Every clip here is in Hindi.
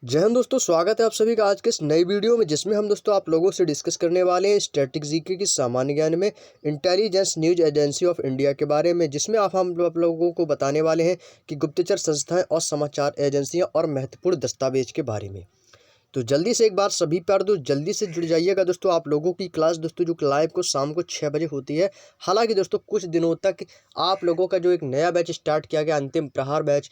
जय हिंद दोस्तों, स्वागत है आप सभी का आज के इस नई वीडियो में, जिसमें हम दोस्तों आप लोगों से डिस्कस करने वाले हैं स्टैटिक जीके की सामान्य ज्ञान में intelligence news agency of India के बारे में, जिसमें आप लोगों को बताने वाले हैं कि गुप्तचर संस्थाएं और समाचार एजेंसियां और महत्वपूर्ण दस्तावेज के बारे में। तो जल्दी से एक बार सभी प्यार दोस्त जल्दी से जुड़ जाइएगा दोस्तों। आप लोगों की क्लास दोस्तों जो लाइव को शाम को 6 बजे होती है। हालांकि दोस्तों कुछ दिनों तक आप लोगों का जो एक नया बैच स्टार्ट किया गया अंतिम प्रहार बैच,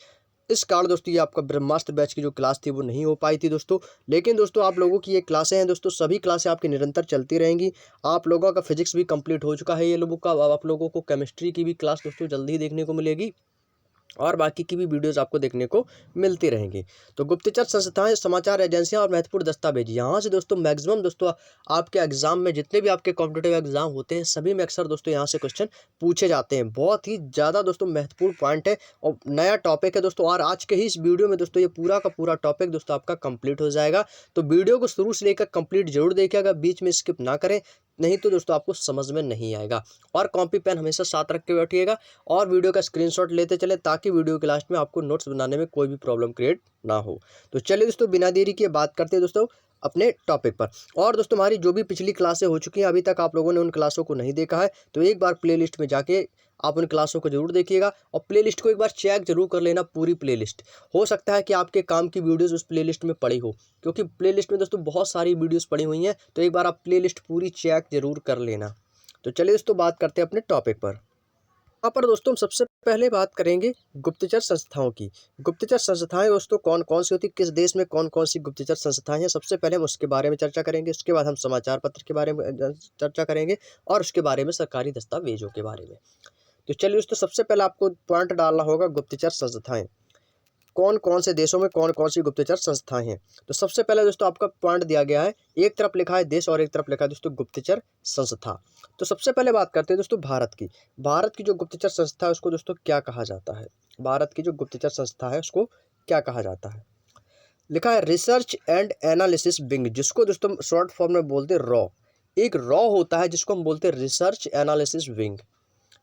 इस कारण दोस्तों ये आपका ब्रह्मास्त्र बैच की जो क्लास थी वो नहीं हो पाई थी दोस्तों। लेकिन दोस्तों आप लोगों की ये क्लासें हैं दोस्तों, सभी क्लासें आपकी निरंतर चलती रहेंगी। आप लोगों का फिजिक्स भी कंप्लीट हो चुका है ये लोगों का। अब आप लोगों को केमिस्ट्री की भी क्लास दोस्तों जल्दी ही देखने को मिलेगी और बाकी की भी वीडियोस आपको देखने को मिलती रहेंगी। तो गुप्तचर संस्थाएं, समाचार एजेंसियां और महत्वपूर्ण दस्तावेज, यहाँ से दोस्तों मैक्सिमम दोस्तों आपके एग्जाम में जितने भी आपके कॉम्पिटिटिव एग्जाम होते हैं सभी में अक्सर दोस्तों यहाँ से क्वेश्चन पूछे जाते हैं। बहुत ही ज़्यादा दोस्तों महत्वपूर्ण पॉइंट है और नया टॉपिक है दोस्तों। और आज के ही इस वीडियो में दोस्तों ये पूरा का पूरा टॉपिक दोस्तों आपका कंप्लीट हो जाएगा। तो वीडियो को शुरू से लेकर कंप्लीट जरूर देखिएगा, बीच में स्किप ना करें, नहीं तो दोस्तों आपको समझ में नहीं आएगा। और कॉपी पेन हमेशा साथ रख के बैठिएगा और वीडियो का स्क्रीनशॉट लेते चले, ताकि वीडियो के लास्ट में आपको नोट्स बनाने में कोई भी प्रॉब्लम क्रिएट ना हो। तो चलिए दोस्तों बिना देरी के बात करते हैं दोस्तों अपने टॉपिक पर। और दोस्तों हमारी जो भी पिछली क्लासें हो चुकी हैं, अभी तक आप लोगों ने उन क्लासों को नहीं देखा है तो एक बार प्लेलिस्ट में जाके आप उन क्लासों को जरूर देखिएगा और प्लेलिस्ट को एक बार चेक जरूर कर लेना। पूरी प्लेलिस्ट, हो सकता है कि आपके काम की वीडियोस उस प्लेलिस्ट में पड़ी हो, क्योंकि प्लेलिस्ट में दोस्तों बहुत सारी वीडियोस पड़ी हुई हैं। तो एक बार आप प्लेलिस्ट पूरी चेक जरूर कर लेना। तो चलिए दोस्तों बात करते हैं अपने टॉपिक पर। यहाँ पर दोस्तों हम सबसे पहले बात करेंगे गुप्तचर संस्थाओं की। गुप्तचर संस्थाएं दोस्तों कौन कौन सी होती, किस देश में कौन कौन सी गुप्तचर संस्थाएं हैं, सबसे पहले हम उसके बारे में चर्चा करेंगे। उसके बाद हम समाचार पत्र के बारे में चर्चा करेंगे और उसके बारे में सरकारी दस्तावेजों के बारे में। तो चलिए दोस्तों सबसे पहले आपको पॉइंट डालना होगा गुप्तचर संस्थाएं, कौन कौन से देशों में कौन कौन सी गुप्तचर संस्थाएं हैं। तो सबसे पहले दोस्तों आपका पॉइंट दिया गया है, एक तरफ लिखा है देश और एक तरफ लिखा है दोस्तों गुप्तचर संस्था। तो सबसे पहले बात करते हैं दोस्तों भारत की। भारत की जो गुप्तचर संस्था है उसको दोस्तों क्या कहा जाता है? भारत की जो गुप्तचर संस्था है उसको क्या कहा जाता है? लिखा है रिसर्च एंड एनालिसिस विंग, जिसको दोस्तों शॉर्ट फॉर्म में बोलते हैं रॉ। एक रॉ होता है जिसको हम बोलते हैं रिसर्च एनालिसिस विंग।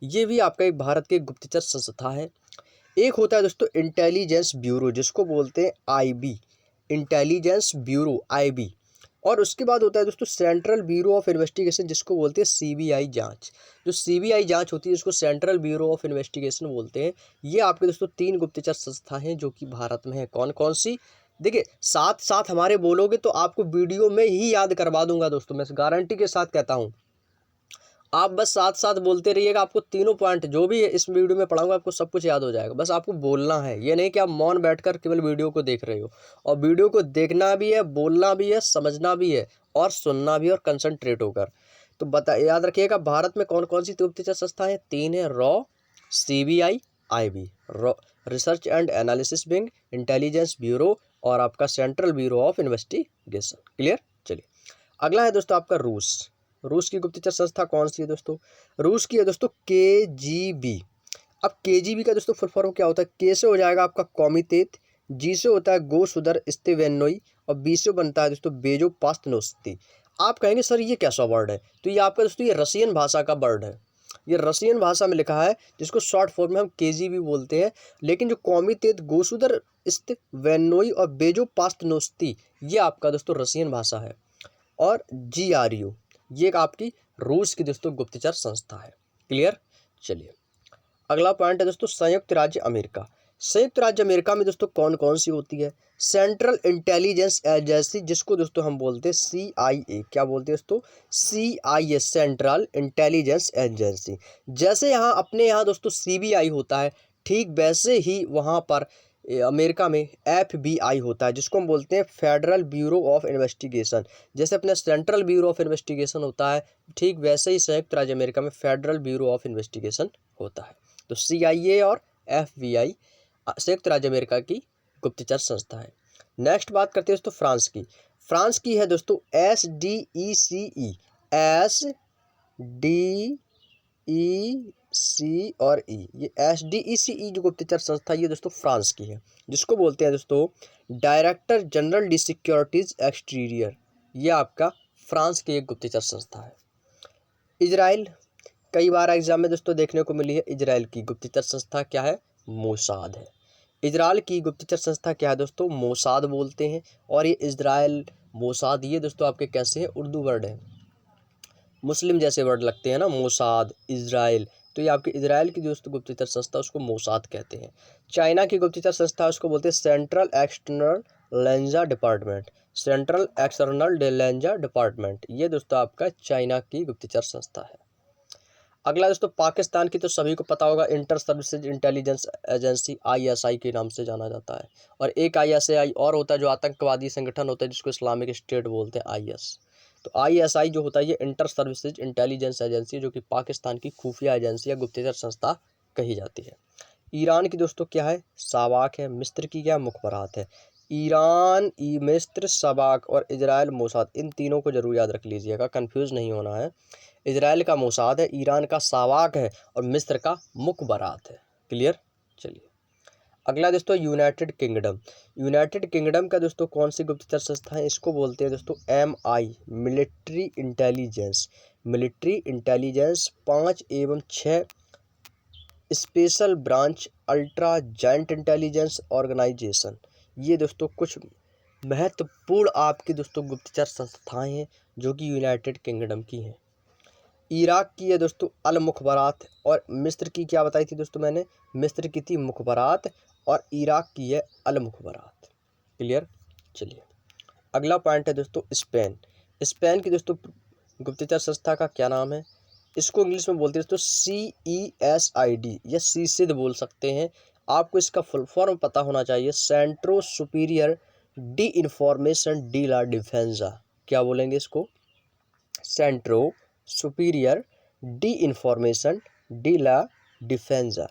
ये भी आपका एक भारत की गुप्तचर संस्था है। एक होता है दोस्तों इंटेलिजेंस ब्यूरो, जिसको बोलते हैं आईबी, इंटेलिजेंस ब्यूरो आईबी। और उसके बाद होता है दोस्तों सेंट्रल ब्यूरो ऑफ इन्वेस्टिगेशन, जिसको बोलते हैं सीबीआई जांच। जो सीबीआई जांच होती है जिसको सेंट्रल ब्यूरो ऑफ इन्वेस्टिगेशन बोलते हैं। ये आपके दोस्तों तीन गुप्तचर संस्था हैं जो कि भारत में है। कौन कौन सी? देखिए साथ साथ हमारे बोलोगे तो आपको वीडियो में ही याद करवा दूंगा दोस्तों, मैं गारंटी के साथ कहता हूँ। आप बस साथ साथ बोलते रहिएगा, आपको तीनों पॉइंट जो भी इस वीडियो में पढ़ाऊंगा आपको सब कुछ याद हो जाएगा। बस आपको बोलना है, ये नहीं कि आप मौन बैठकर केवल वीडियो को देख रहे हो। और वीडियो को देखना भी है, बोलना भी है, समझना भी है और सुनना भी है और कंसंट्रेट होकर। तो बता याद रखिएगा भारत में कौन कौन सी गुप्तचर संस्थाएं हैं? तीन है, raw, CBI, IB. Raw research and analysis wing, intelligence bureau और आपका central bureau of investigation. Clear? चलिए अगला है दोस्तों आपका रूस। रूस की गुप्तचर संस्था कौन सी है दोस्तों? रूस की है दोस्तों केजीबी। अब केजीबी का दोस्तों फुल फॉर्म क्या होता है? के से हो जाएगा आपका कॉमितेत, जी से होता है गोसुदर स्तेवेनोई और बी से बनता है दोस्तों बेजो पास्तनोस्ती। आप कहेंगे सर ये कैसा वर्ड है? तो ये आपका दोस्तों ये रसियन भाषा का वर्ड है। ये रसियन भाषा में लिखा है, जिसको शॉर्ट फॉर्म में हम केजीबी बोलते हैं। लेकिन जो कॉमितेत, गोसुदर स्तेवेनोई और बेजो पास्तनोस्ती, ये आपका दोस्तों रसियन भाषा है। और जीआरयू, ये एक आपकी रूस की दोस्तों गुप्तचर संस्था है। क्लियर? चलिए अगला पॉइंट है दोस्तों संयुक्त राज्य अमेरिका। संयुक्त राज्य अमेरिका में दोस्तों कौन कौन सी होती है? सेंट्रल इंटेलिजेंस एजेंसी, जिसको दोस्तों हम बोलते हैं CIA। क्या बोलते हैं दोस्तों? CIA, central intelligence agency. जैसे यहाँ अपने यहाँ दोस्तों सीबीआई होता है, ठीक वैसे ही वहाँ पर अमेरिका में FBI होता है, जिसको हम बोलते हैं फेडरल ब्यूरो ऑफ इन्वेस्टिगेशन। जैसे अपने सेंट्रल ब्यूरो ऑफ इन्वेस्टिगेशन होता है, ठीक वैसे ही संयुक्त राज्य अमेरिका में फेडरल ब्यूरो ऑफ इन्वेस्टिगेशन होता है। तो CIA और FBI संयुक्त राज्य अमेरिका की गुप्तचर संस्था है। नेक्स्ट बात करते हैं दोस्तों फ्रांस की। फ्रांस की है दोस्तों SDECE, SDEC और E। ये SDECE जो गुप्तचर संस्था ये दोस्तों फ्रांस की है, जिसको बोलते हैं दोस्तों director general D securities exterior. ये आपका फ्रांस की एक गुप्तचर संस्था है। इजराइल, कई बार एग्जाम में दोस्तों देखने को मिली है। इजराइल की गुप्तचर संस्था क्या है? मोसाद है। इजराइल की गुप्तचर संस्था क्या है दोस्तों, मोसाद बोलते हैं। और ये इजराइल, मोसाद, ये दोस्तों आपके कैसे हैं, उर्दू वर्ड है, मुस्लिम जैसे वर्ड लगते हैं ना, मोसाद, इजराइल, तो ये आपके इजराइल की दोस्तों गुप्तचर संस्था, उसको मोसाद कहते हैं। चाइना की गुप्तचर संस्था उसको बोलते हैं central external Lenja department, central external Lenja department, ये दोस्तों आपका चाइना की गुप्तचर संस्था है। अगला दोस्तों पाकिस्तान की तो सभी को पता होगा, inter services intelligence agency, ISI के नाम से जाना जाता है। और एक ISI और होता है जो आतंकवादी संगठन होता है जिसको इस्लामिक स्टेट बोलते हैं, IS। तो ISI जो होता है ये इंटर सर्विसेज इंटेलिजेंस एजेंसी, जो कि पाकिस्तान की खुफिया एजेंसी या गुप्तचर संस्था कही जाती है। ईरान की दोस्तों क्या है, सावाक है। मिस्र की क्या, मुखबरात है। ईरान, मिस्र, सबाक और इजराइल मोसाद, इन तीनों को जरूर याद रख लीजिएगा, कंफ्यूज नहीं होना है। इजराइल का मोसाद है, ईरान का सावाक है और मिस्र का मुखबरात है। क्लियर। चलिए अगला दोस्तों यूनाइटेड किंगडम। यूनाइटेड किंगडम का दोस्तों कौन सी गुप्तचर संस्था है, इसको बोलते हैं दोस्तों MI, military intelligence. Military intelligence 5 एवं 6 special branch ultra giant intelligence organisation, ये दोस्तों कुछ महत्वपूर्ण आपकी दोस्तों गुप्तचर संस्थाएं हैं जो कि यूनाइटेड किंगडम की हैं। इराक की है दोस्तों अल मुखबरात, और मिस्र की क्या बताई थी दोस्तों मैंने, मिस्र की थी मुखबरात, और इराक की है अल मुखबरात। क्लियर। चलिए अगला पॉइंट है दोस्तों स्पेन। स्पेन की दोस्तों गुप्तचर संस्था का क्या नाम है, इसको इंग्लिश में बोलते हैं दोस्तों CESID या सीसिद बोल सकते हैं। आपको इसका फुल फॉर्म पता होना चाहिए, सेंट्रो सुपीरियर डी इंफॉर्मेशन डी ला डिफेंसा। क्या बोलेंगे इसको, सेंट्रो सुपीरियर डी इंफॉर्मेशन डी ला डिफेंसा,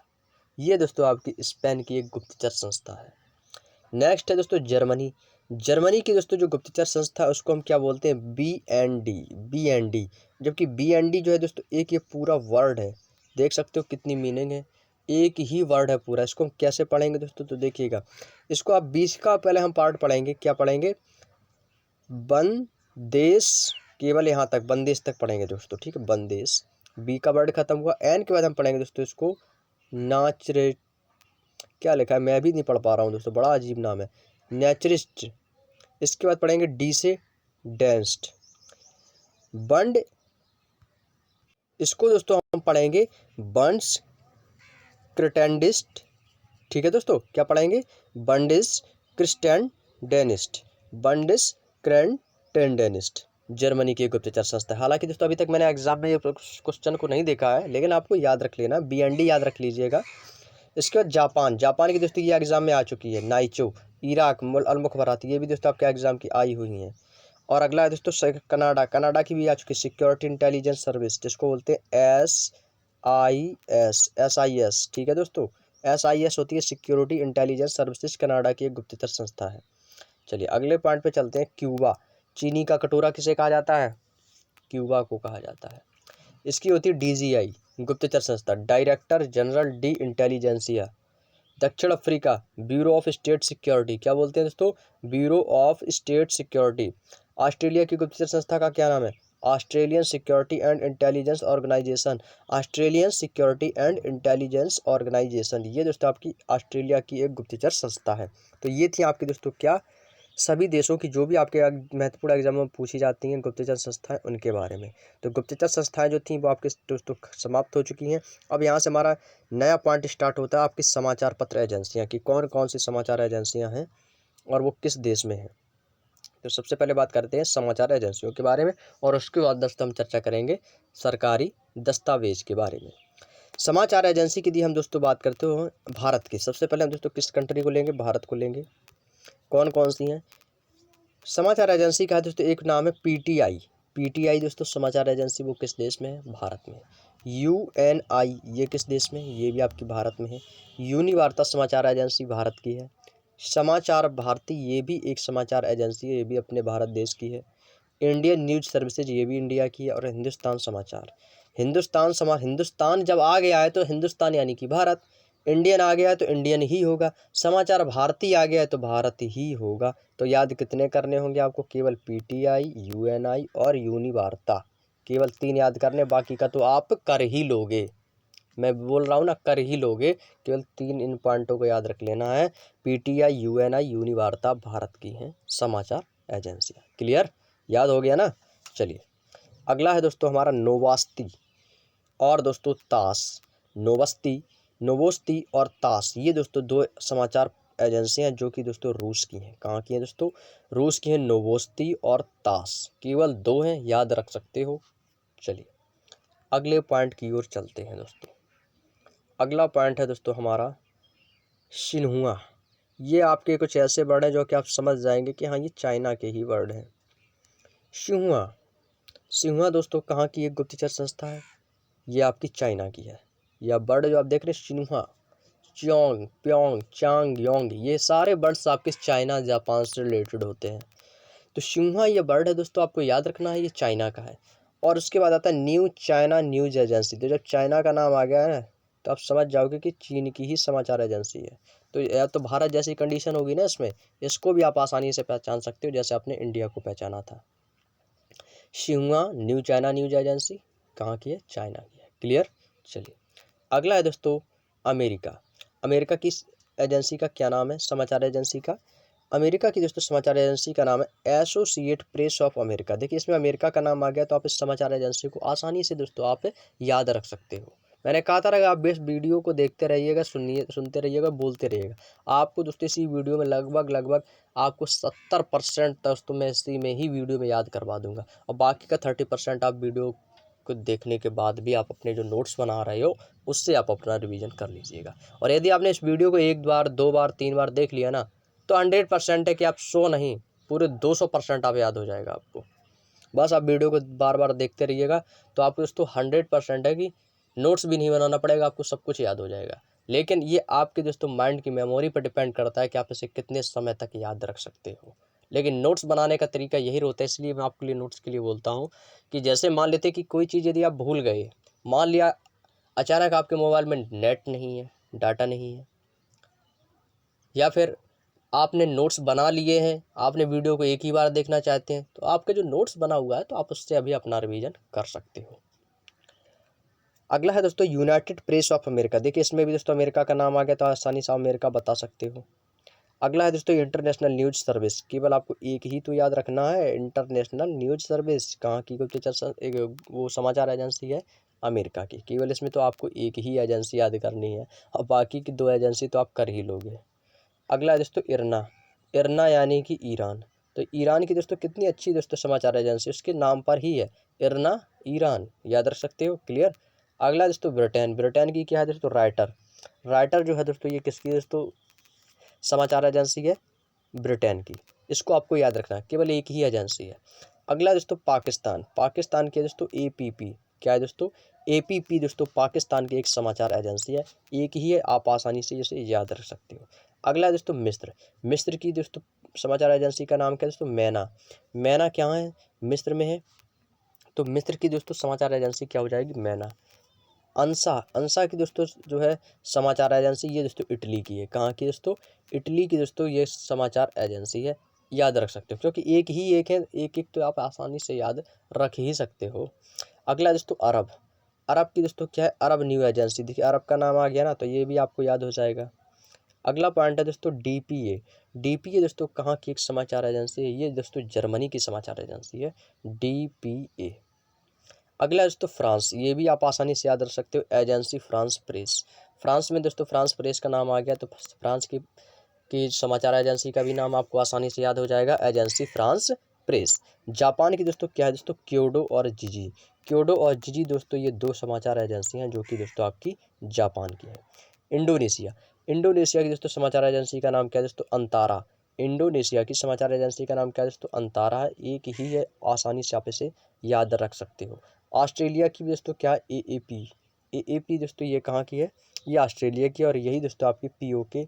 ये दोस्तों आपकी स्पेन की एक गुप्तचर संस्था है। नेक्स्ट है दोस्तों जर्मनी। जर्मनी की दोस्तों जो गुप्तचर संस्था है उसको हम क्या बोलते हैं, BND। जबकि BND जो है दोस्तों एक ये पूरा वर्ड है, देख सकते हो कितनी मीनिंग है, एक ही वर्ड है पूरा। इसको हम कैसे पढ़ेंगे दोस्तों, तो देखिएगा, इसको आप 20 का पहले हम पार्ट पढ़ेंगे, क्या पढ़ेंगे, बंदेश, केवल यहाँ तक बंदेश तक पढ़ेंगे दोस्तों, ठीक है, बंदेश, बी का वर्ड खत्म हुआ, एन के बाद हम पढ़ेंगे दोस्तों इसको नाचरे, क्या लिखा है मैं भी नहीं पढ़ पा रहा हूँ दोस्तों, बड़ा अजीब नाम है, नेचरिस्ट। इसके बाद पढ़ेंगे डी से डेंस्ट, बंड, इसको दोस्तों हम पढ़ेंगे बंड्स क्रिटेंडिस्ट, ठीक है दोस्तों, क्या पढ़ेंगे, बंडिस क्रिस्टेंडेनिस्ट, बंडिस क्रेंटेंडेनिस्ट, जर्मनी की गुप्तचर संस्था। हालांकि दोस्तों अभी तक मैंने एग्जाम में ये क्वेश्चन को नहीं देखा है, लेकिन आपको याद रख लेना, BND याद रख लीजिएगा। इसके बाद जापान, जापान की दोस्तों ये एग्जाम में आ चुकी है, नाइचो। इराक, अल मुखबरात, ये भी दोस्तों आपके एग्जाम की आई हुई हैं। और अगला है दोस्तों कनाडा, कनाडा की भी आ चुकी है, सिक्योरिटी इंटेलिजेंस सर्विस, जिसको बोलते हैं SIS, ठीक है दोस्तों, SIS होती है सिक्योरिटी इंटेलिजेंस सर्विसेज, कनाडा की एक गुप्तचर संस्था है। चलिए अगले पॉइंट पे चलते हैं, क्यूबा। चीनी का कटोरा किसे कहा जाता है, क्यूबा को कहा जाता है। इसकी होती है DGI, गुप्तचर संस्था, डायरेक्टर जनरल डी इंटेलिजेंसिया। दक्षिण Africa, bureau of state security, क्या बोलते हैं दोस्तों, bureau of state security. Australia की गुप्तचर संस्था का क्या नाम है, Australian security and intelligence organisation, Australian security and intelligence organisation, ये दोस्तों आपकी ऑस्ट्रेलिया की एक गुप्तचर संस्था है। तो ये थी आपकी दोस्तों क्या, सभी देशों की जो भी आपके महत्वपूर्ण एग्जाम में पूछी जाती हैं गुप्तचर संस्थाएं, उनके बारे में। तो गुप्तचर संस्थाएं जो थी वो आपके दोस्तों समाप्त हो चुकी हैं। अब यहाँ से हमारा नया पॉइंट स्टार्ट होता है, आपकी समाचार पत्र एजेंसियाँ की कौन कौन सी समाचार एजेंसियाँ हैं और वो किस देश में हैं। तो सबसे पहले बात करते हैं समाचार एजेंसियों के बारे में, और उसके बाद दोस्तों हम चर्चा करेंगे सरकारी दस्तावेज के बारे में। समाचार एजेंसी की यदि हम दोस्तों बात करते हो भारत की, सबसे पहले हम दोस्तों किस कंट्री को लेंगे, भारत को लेंगे। कौन कौन सी हैं समाचार एजेंसी का है दोस्तों, एक नाम है PTI दोस्तों समाचार एजेंसी, वो किस देश में है, भारत में। UNI, ये किस देश में है, ये भी आपकी भारत में है। यूनिवार्ता समाचार एजेंसी भारत की है। समाचार भारती, ये भी एक समाचार एजेंसी है, ये भी अपने भारत देश की है। इंडियन न्यूज सर्विसेज, ये भी इंडिया की है। और हिंदुस्तान समाचार, हिंदुस्तान जब आ गया है तो हिंदुस्तान यानी कि भारत, इंडियन आ गया है तो इंडियन ही होगा, समाचार भारती आ गया है तो भारत ही होगा। तो याद कितने करने होंगे आपको, केवल PTI, UNI और यूनिवार्ता, केवल 3 याद करने, बाकी का तो आप कर ही लोगे, मैं बोल रहा हूँ ना, कर ही लोगे। केवल 3 इन पॉइंटों को याद रख लेना है। पीटीआई, यूएनआई, यूनिवार्ता भारत की हैं समाचार एजेंसियाँ। क्लियर, याद हो गया ना। चलिए अगला है दोस्तों हमारा नोवास्ती और दोस्तों तास। नोवोस्ती और तास, ये दोस्तों 2 समाचार एजेंसियाँ हैं जो कि दोस्तों रूस की हैं। कहाँ की हैं दोस्तों? रूस की हैं, नोवोस्ती और तास। केवल 2 हैं, याद रख सकते हो। चलिए अगले पॉइंट की ओर चलते हैं दोस्तों। अगला पॉइंट है दोस्तों हमारा शिन्हुआ। ये आपके कुछ ऐसे वर्ड हैं जो कि आप समझ जाएंगे कि हाँ ये चाइना के ही वर्ड हैं। सिन्हुआ दोस्तों कहाँ की एक गुप्तचर संस्था है? ये आपकी चाइना की है। यह वर्ड जो आप देख रहे हैं शिन्हुआ, च्योंग, प्योंग, चांग, योंग, ये सारे वर्ड्स आपके चाइना जापान से रिलेटेड होते हैं। तो शिन्हुआ ये वर्ड है दोस्तों, आपको याद रखना है, ये चाइना का है। और उसके बाद आता है न्यू चाइना न्यूज एजेंसी। तो जब चाइना का नाम आ गया है ना, तो आप समझ जाओगे कि चीन की ही समाचार एजेंसी है। तो या तो भारत जैसी कंडीशन होगी ना इसमें, इसको भी आप आसानी से पहचान सकते हो जैसे आपने इंडिया को पहचाना था। Xinhua new China news agency कहाँ की है? चाइना की है। क्लियर। चलिए अगला है दोस्तों अमेरिका। अमेरिका की एजेंसी का क्या नाम है? समाचार एजेंसी का, अमेरिका की दोस्तों समाचार एजेंसी का नाम है एसोसिएट प्रेस ऑफ अमेरिका। देखिए इसमें अमेरिका का नाम आ गया तो आप इस समाचार एजेंसी को आसानी से दोस्तों आप याद रख सकते हो। मैंने कहा था आप बेस वीडियो को देखते रहिएगा, सुनते रहिएगा, बोलते रहिएगा। आपको दोस्तों इसी वीडियो में लगभग आपको 70% दोस्तों मैं इसी में ही वीडियो में याद करवा दूंगा, और बाकी का 30% आप वीडियो को देखने के बाद भी आप अपने जो नोट्स बना रहे हो उससे आप अपना रिवीजन कर लीजिएगा। और यदि आपने इस वीडियो को 1 बार 2 बार 3 बार देख लिया ना, तो 100% है कि आप 100 नहीं पूरे 200% आप याद हो जाएगा आपको। बस आप वीडियो को बार बार देखते रहिएगा तो आपको दोस्तों 100% है कि नोट्स भी नहीं बनाना पड़ेगा, आपको सब कुछ याद हो जाएगा। लेकिन ये आपके दोस्तों माइंड की मेमोरी पर डिपेंड करता है कि आप इसे कितने समय तक याद रख सकते हो। लेकिन नोट्स बनाने का तरीका यही होता है, इसलिए मैं आपके लिए नोट्स के लिए बोलता हूँ कि जैसे मान लेते कि कोई चीज़ यदि आप भूल गए, मान लिया अचानक आपके मोबाइल में नेट नहीं है, डाटा नहीं है, या फिर आपने नोट्स बना लिए हैं, आपने वीडियो को एक ही बार देखना चाहते हैं, तो आपके जो नोट्स बना हुआ है तो आप उससे अभी अपना रिवीजन कर सकते हो। अगला है दोस्तों यूनाइटेड प्रेस ऑफ अमेरिका। देखिए इसमें भी दोस्तों अमेरिका का नाम आ गया तो आसानी से अमेरिका बता सकते हो। अगला है दोस्तों इंटरनेशनल न्यूज सर्विस। केवल आपको एक ही तो याद रखना है, इंटरनेशनल न्यूज सर्विस कहाँ की एक वो समाचार एजेंसी है? अमेरिका की। केवल इसमें तो आपको एक ही एजेंसी याद करनी है और बाकी की 2 एजेंसी तो आप कर ही लोगे। अगला है दोस्तों इरना। इरना यानी कि ईरान। तो ईरान की दोस्तों कितनी अच्छी दोस्तों समाचार एजेंसी, उसके नाम पर ही है इरना, ईरान, याद रख सकते हो। क्लियर। अगला दोस्तों ब्रिटेन। ब्रिटेन की क्या है दोस्तों? राइटर। राइटर जो है दोस्तों ये किसकी दोस्तों समाचार एजेंसी है? ब्रिटेन की। इसको आपको याद रखना है, केवल एक ही एजेंसी है। अगला दोस्तों पाकिस्तान। पाकिस्तान की दोस्तों एपीपी। क्या है दोस्तों? एपीपी दोस्तों पाकिस्तान की एक समाचार एजेंसी है, एक ही है, आप आसानी से इसे याद रख सकते हो। अगला दोस्तों मिस्र। मिस्र की दोस्तों समाचार एजेंसी का नाम क्या है दोस्तों? मैना। मैना क्या है? मिस्र में है, तो मिस्र की दोस्तों समाचार एजेंसी क्या हो जाएगी? मैना। अंसा। अंसा की दोस्तों जो है समाचार एजेंसी, ये दोस्तों इटली की है। कहाँ की दोस्तों? इटली की दोस्तों ये समाचार एजेंसी है, याद रख सकते हो क्योंकि एक ही एक है, एक एक तो आप आसानी से याद रख ही सकते हो। अगला दोस्तों अरब। अरब की दोस्तों क्या है? Arab News agency. देखिए अरब का नाम आ गया ना तो ये भी आपको याद हो जाएगा। अगला पॉइंट है दोस्तों डीपीए। डीपीए दोस्तों कहाँ की एक समाचार एजेंसी है? ये दोस्तों जर्मनी की समाचार एजेंसी है, डीपीए। अगला दोस्तों फ्रांस। ये भी आप आसानी से याद रख सकते हो, एजेंसी फ्रांस प्रेस। फ्रांस में दोस्तों फ्रांस प्रेस का नाम आ गया तो फ्रांस की समाचार एजेंसी का भी नाम आपको आसानी से याद हो जाएगा, एजेंसी फ्रांस प्रेस। जापान की दोस्तों क्या है दोस्तों? क्योडो और जिजी। क्योडो और जिजी दोस्तों ये 2 समाचार एजेंसी हैं जो कि दोस्तों आपकी जापान की है। इंडोनेशिया। इंडोनेशिया की दोस्तों समाचार एजेंसी का नाम क्या है दोस्तों? अंतारा। इंडोनेशिया की समाचार एजेंसी का नाम क्या है दोस्तों? अंतारा है, एक ही है, आसानी से आप इसे याद रख सकते हो। ऑस्ट्रेलिया की दोस्तों क्या है? एएपी। एएपी दोस्तों ये कहाँ की है? ये ऑस्ट्रेलिया की, और यही दोस्तों आपकी पीओके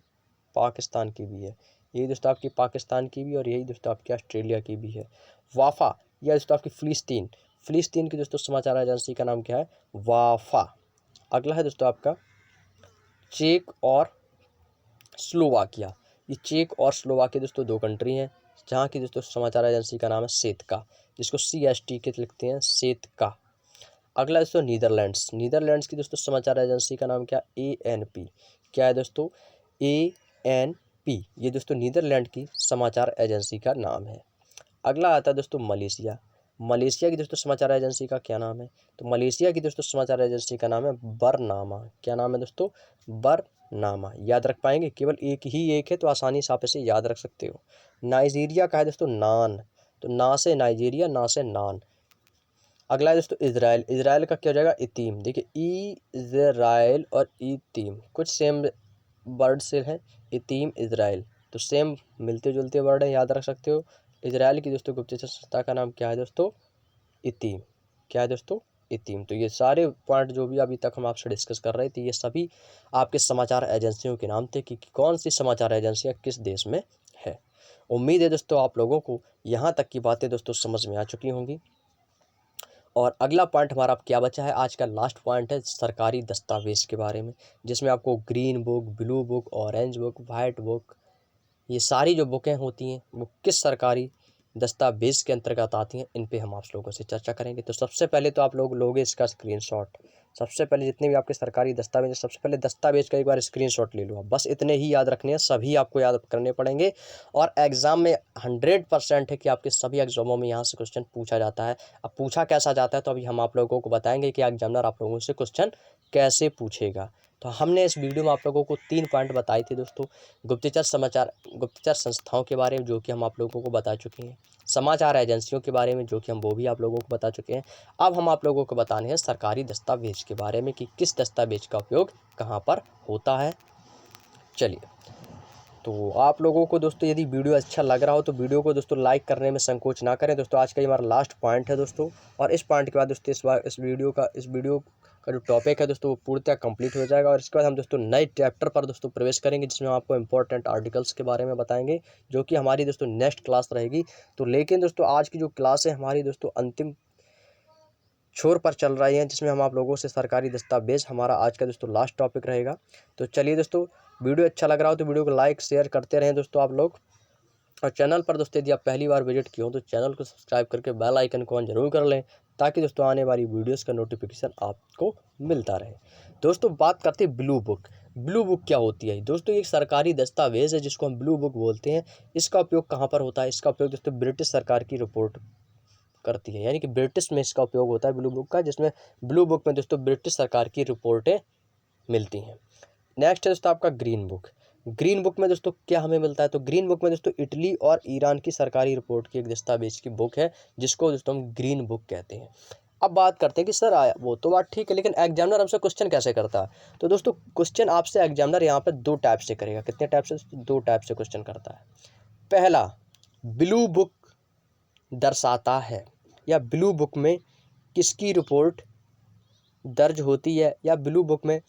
पाकिस्तान की भी है। यही दोस्तों आपकी पाकिस्तान की भी और यही दोस्तों आपकी ऑस्ट्रेलिया की भी है। वाफा, यह दोस्तों आपकी फिलिस्तीन। फिलिस्तीन की दोस्तों समाचार एजेंसी का नाम क्या है? वाफा। अगला है दोस्तों आपका चेक और स्लोवाकिया। ये चेक और स्लोवाकिया दोस्तों 2 कंट्री हैं जहाँ की दोस्तों समाचार एजेंसी का नाम है सेतका, जिसको CST के लिखते हैं, सेतका। अगला दोस्तों नीदरलैंड्स। नीदरलैंड्स की दोस्तों समाचार एजेंसी का नाम क्या, ANP। क्या है दोस्तों, ANP। ये दोस्तों नीदरलैंड की समाचार एजेंसी का नाम है। अगला आता है दोस्तों मलेशिया। मलेशिया की दोस्तों समाचार एजेंसी का क्या नाम है, तो मलेशिया की दोस्तों समाचार एजेंसी का नाम है बरनामा। क्या नाम है दोस्तों, बरनामा। याद रख पाएंगे, केवल एक है तो आसानी से आप इसे याद रख सकते हो। नाइजीरिया का है दोस्तों नान, तो ना से नाइजीरिया, ना से नान। अगला है दोस्तों इजराइल। इजराइल का क्या हो जाएगा, इतीम। देखिए इजराइल और इतीम कुछ सेम वर्ड से हैं, इतीम इजराइल, तो सेम मिलते जुलते वर्ड हैं, याद रख सकते हो। इजराइल की दोस्तों गुप्तचर संस्था का नाम क्या है दोस्तों, इतीम। क्या है दोस्तों, इतीम। तो ये सारे पॉइंट जो भी अभी तक हम आपसे डिस्कस कर रहे थे, ये सभी आपके समाचार एजेंसियों के नाम थे कि कौन सी समाचार एजेंसियाँ किस देश में है। उम्मीद है दोस्तों आप लोगों को यहाँ तक की बातें दोस्तों समझ में आ चुकी होंगी। और अगला पॉइंट हमारा अब क्या बचा है, आज का लास्ट पॉइंट है सरकारी दस्तावेज़ के बारे में, जिसमें आपको green book, blue book, orange book, white book, ये सारी जो बुकें होती हैं वो किस सरकारी दस्तावेज़ के अंतर्गत आती हैं, इन पे हम आप लोगों से चर्चा करेंगे। तो सबसे पहले तो आप लोग लोगे इसका स्क्रीनशॉट। सबसे पहले जितने भी आपके सरकारी दस्तावेज हैं, सबसे पहले दस्तावेज का एक बार स्क्रीनशॉट ले लो आप। बस इतने ही याद रखने हैं, सभी आपको याद करने पड़ेंगे। और एग्ज़ाम में 100% है कि आपके सभी एग्जामों में यहाँ से क्वेश्चन पूछा जाता है। अब पूछा कैसा जाता है तो अभी हम आप लोगों को बताएंगे कि एग्जामिनर आप लोगों से क्वेश्चन कैसे पूछेगा। तो हमने इस वीडियो में आप लोगों को 3 पॉइंट बताए थे दोस्तों, गुप्तचर संस्थाओं के बारे में जो कि हम आप लोगों को बता चुके हैं, समाचार एजेंसियों के बारे में जो कि हम वो भी आप लोगों को बता चुके हैं। अब हम आप लोगों को बताने हैं सरकारी दस्तावेज के बारे में कि किस दस्तावेज का उपयोग कहाँ पर होता है। चलिए, तो आप लोगों को दोस्तों यदि वीडियो अच्छा लग रहा हो तो वीडियो को दोस्तों लाइक करने में संकोच ना करें दोस्तों। आज का ये हमारा लास्ट पॉइंट है दोस्तों, और इस पॉइंट के बाद दोस्तों इस वीडियो का जो टॉपिक है दोस्तों वो पूर्णतः कंप्लीट हो जाएगा। और इसके बाद हम दोस्तों नए चैप्टर पर दोस्तों प्रवेश करेंगे, जिसमें हम आपको इंपॉर्टेंट आर्टिकल्स के बारे में बताएंगे, जो कि हमारी दोस्तों नेक्स्ट क्लास रहेगी। तो लेकिन दोस्तों आज की जो क्लास है हमारी दोस्तों अंतिम छोर पर चल रही है, जिसमें हम आप लोगों से सरकारी दस्तावेज हमारा आज का दोस्तों लास्ट टॉपिक रहेगा। तो चलिए दोस्तों, वीडियो अच्छा लग रहा हो तो वीडियो को लाइक शेयर करते रहें दोस्तों आप लोग। और चैनल पर दोस्तों यदि आप पहली बार विजिट किए हो तो चैनल को सब्सक्राइब करके बेल आइकन को ऑन जरूर कर लें, ताकि दोस्तों आने वाली वीडियोस का नोटिफिकेशन आपको मिलता रहे। दोस्तों बात करते हैं ब्लू बुक। ब्लू बुक क्या होती है दोस्तों, ये एक सरकारी दस्तावेज है जिसको हम ब्लू बुक बोलते हैं। इसका उपयोग कहाँ पर होता है, इसका उपयोग दोस्तों ब्रिटिश सरकार की रिपोर्ट करती है, यानी कि ब्रिटिश में इसका उपयोग होता है ब्लू बुक का, जिसमें ब्लू बुक में दोस्तों ब्रिटिश सरकार की रिपोर्टें मिलती हैं। नेक्स्ट है दोस्तों आपका ग्रीन बुक। ग्रीन बुक में दोस्तों क्या हमें मिलता है, तो ग्रीन बुक में दोस्तों इटली और ईरान की सरकारी रिपोर्ट की एक दस्तावेज की बुक है, जिसको दोस्तों हम ग्रीन बुक कहते हैं। अब बात करते हैं कि सर वो तो बात ठीक है, लेकिन एग्जामिनर हमसे क्वेश्चन कैसे करता है। तो दोस्तों क्वेश्चन आपसे एग्जामिनर यहाँ पर 2 टाइप से करेगा। कितने टाइप से, 2 टाइप से क्वेश्चन करता है। पहला, ब्लू बुक दर्शाता है, या ब्लू बुक में किसकी रिपोर्ट दर्ज होती है, या ब्लू बुक में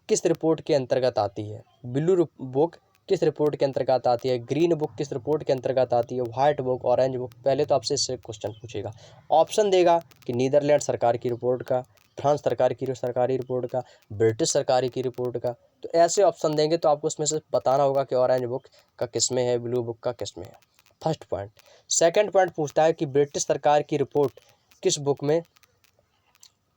किस रिपोर्ट के अंतर्गत आती है। ब्लू बुक किस रिपोर्ट के अंतर्गत आती है, ग्रीन बुक किस रिपोर्ट के अंतर्गत आती है, व्हाइट बुक, ऑरेंज बुक। पहले तो आपसे इससे क्वेश्चन पूछेगा, ऑप्शन देगा कि नीदरलैंड सरकार की रिपोर्ट का, फ्रांस सरकार की सरकारी रिपोर्ट का, ब्रिटिश सरकारी की रिपोर्ट का। तो ऐसे ऑप्शन देंगे तो आपको उसमें से बताना होगा कि ऑरेंज बुक का किस में है, ब्लू बुक का किस में है। First point. सेकेंड पॉइंट पूछता है कि ब्रिटिश सरकार की रिपोर्ट किस बुक में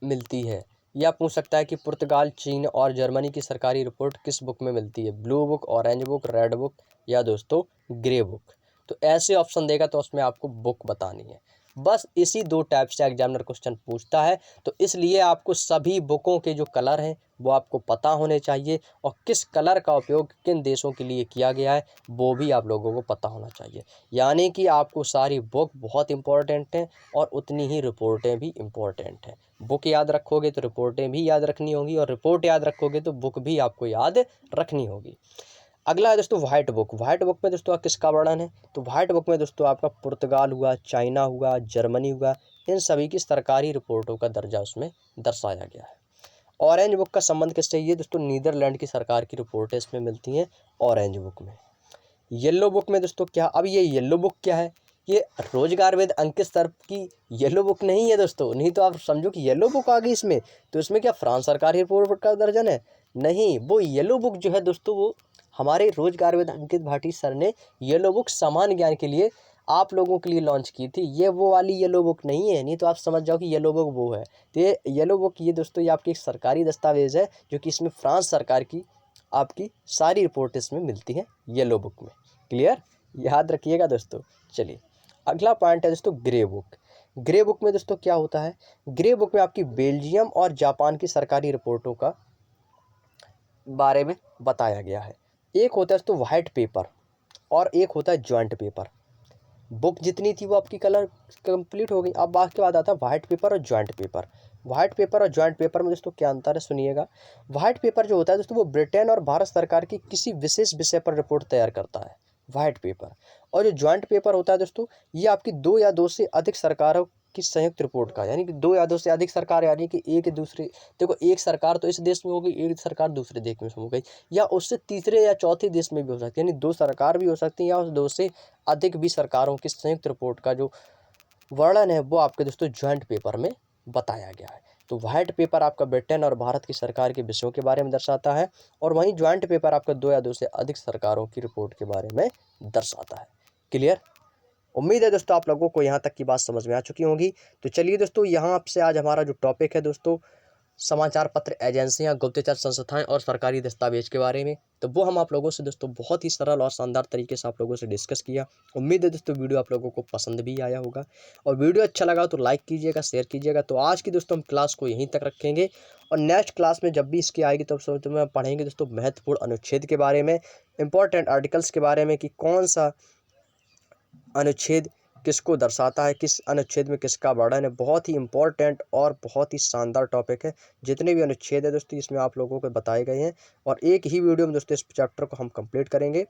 मिलती है, या पूछ सकता है कि पुर्तगाल, चीन और जर्मनी की सरकारी रिपोर्ट किस बुक में मिलती है, blue book, orange book, red book, या दोस्तों ग्रे बुक। तो ऐसे ऑप्शन देगा तो उसमें आपको बुक बतानी है। बस इसी 2 टाइप से एग्जामिनर क्वेश्चन पूछता है, तो इसलिए आपको सभी बुकों के जो कलर हैं वो आपको पता होने चाहिए, और किस कलर का उपयोग किन देशों के लिए किया गया है वो भी आप लोगों को पता होना चाहिए। यानी कि आपको सारी बुक बहुत इंपॉर्टेंट हैं और उतनी ही रिपोर्टें भी इम्पोर्टेंट हैं। बुक याद रखोगे तो रिपोर्टें भी याद रखनी होंगी, और रिपोर्ट याद रखोगे तो बुक भी आपको याद रखनी होगी। अगला है दोस्तों व्हाइट बुक। व्हाइट बुक में दोस्तों किसका वर्णन है, तो व्हाइट बुक में दोस्तों आपका पुर्तगाल हुआ, चाइना हुआ, जर्मनी हुआ, इन सभी की सरकारी रिपोर्टों का दर्जा उसमें दर्शाया गया है। ऑरेंज बुक का संबंध किससे, ये दोस्तों नीदरलैंड की सरकार की रिपोर्टें इसमें मिलती हैं ऑरेंज बुक में। येलो बुक में दोस्तों क्या, अब ये येलो बुक क्या है, ये रोजगार वेद अंकित सर की येलो बुक नहीं है दोस्तों। नहीं तो आप समझो कि येलो बुक आ गई इसमें, तो इसमें क्या फ्रांस सरकारी रिपोर्ट का दर्जन है, नहीं। वो येलो बुक जो है दोस्तों वो हमारे रोजगार वेद अंकित भाटी सर ने येलो बुक सामान्य ज्ञान के लिए आप लोगों के लिए लॉन्च की थी। ये वो वाली येलो बुक नहीं है, नहीं तो आप समझ जाओ कि येलो बुक वो है। तो ये येलो बुक ये दोस्तों ये आपकी एक सरकारी दस्तावेज़ है, जो कि इसमें फ्रांस सरकार की आपकी सारी रिपोर्ट इसमें मिलती हैं येलो बुक में। क्लियर, याद रखिएगा दोस्तों। चलिए अगला पॉइंट है दोस्तों ग्रे बुक। ग्रे बुक में दोस्तों क्या होता है, ग्रे बुक में आपकी बेल्जियम और जापान की सरकारी रिपोर्टों का बारे में बताया गया है। एक होता है दोस्तों वाइट पेपर और एक होता है जॉइंट पेपर। बुक जितनी थी वो आपकी कलर कंप्लीट हो गई। अब बात के बाद आता है वाइट पेपर और जॉइंट पेपर। वाइट पेपर और जॉइंट पेपर में दोस्तों क्या अंतर है सुनिएगा। वाइट पेपर जो होता है दोस्तों वो ब्रिटेन और भारत सरकार की किसी विशेष विषय पर रिपोर्ट तैयार करता है, वाइट पेपर। और जो जॉइंट पेपर होता है दोस्तों ये आपकी दो या दो से अधिक सरकारों की संयुक्त रिपोर्ट का, यानी कि दो या दो से अधिक सरकार, यानी कि एक दूसरे, देखो एक सरकार तो इस देश में हो गई, एक सरकार दूसरे देश में हो गई, या उससे तीसरे या चौथे देश में भी हो सकती है, यानी दो सरकार भी हो सकती है या उस दो से अधिक भी सरकारों की संयुक्त रिपोर्ट का जो वर्णन है वो आपके दोस्तों जॉइंट पेपर में बताया गया है। तो वाइट पेपर आपका ब्रिटेन और भारत की सरकार के विषयों के बारे में दर्शाता है, और वहीं जॉइंट पेपर आपका दो या दो से अधिक सरकारों की रिपोर्ट के बारे में दर्शाता है। क्लियर, उम्मीद है दोस्तों आप लोगों को यहाँ तक की बात समझ में आ चुकी होगी। तो चलिए दोस्तों यहाँ आपसे आज हमारा जो टॉपिक है दोस्तों समाचार पत्र एजेंसियां, गुप्तचर संस्थाएं और सरकारी दस्तावेज के बारे में, तो वो हम आप लोगों से दोस्तों बहुत ही सरल और शानदार तरीके से आप लोगों से डिस्कस किया। उम्मीद है दोस्तों वीडियो आप लोगों को पसंद भी आया होगा, और वीडियो अच्छा लगा तो लाइक कीजिएगा, शेयर कीजिएगा। तो आज की दोस्तों हम क्लास को यहीं तक रखेंगे, और नेक्स्ट क्लास में जब भी इसकी आएगी तो हम पढ़ेंगे दोस्तों महत्वपूर्ण अनुच्छेद के बारे में, इंपॉर्टेंट आर्टिकल्स के बारे में, कि कौन सा अनुच्छेद किसको दर्शाता है, किस अनुच्छेद में किसका वर्णन है। बहुत ही इंपॉर्टेंट और बहुत ही शानदार टॉपिक है। जितने भी अनुच्छेद है दोस्तों इसमें आप लोगों को बताए गए हैं, और एक ही वीडियो में दोस्तों इस चैप्टर को हम कंप्लीट करेंगे।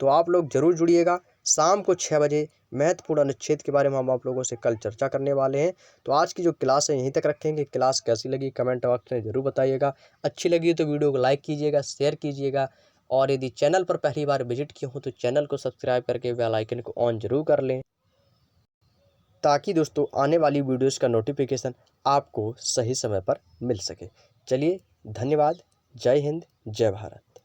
तो आप लोग जरूर जुड़िएगा। शाम को 6 बजे महत्वपूर्ण अनुच्छेद के बारे में हम आप लोगों से कल चर्चा करने वाले हैं। तो आज की जो क्लास है यहीं तक रखेंगे। क्लास कैसी लगी कमेंट बॉक्स में जरूर बताइएगा। अच्छी लगी तो वीडियो को लाइक कीजिएगा, शेयर कीजिएगा, और यदि चैनल पर पहली बार विजिट किए हो तो चैनल को सब्सक्राइब करके बेल आइकन को ऑन जरूर कर लें, ताकि दोस्तों आने वाली वीडियोस का नोटिफिकेशन आपको सही समय पर मिल सके। चलिए धन्यवाद। जय हिंद, जय भारत।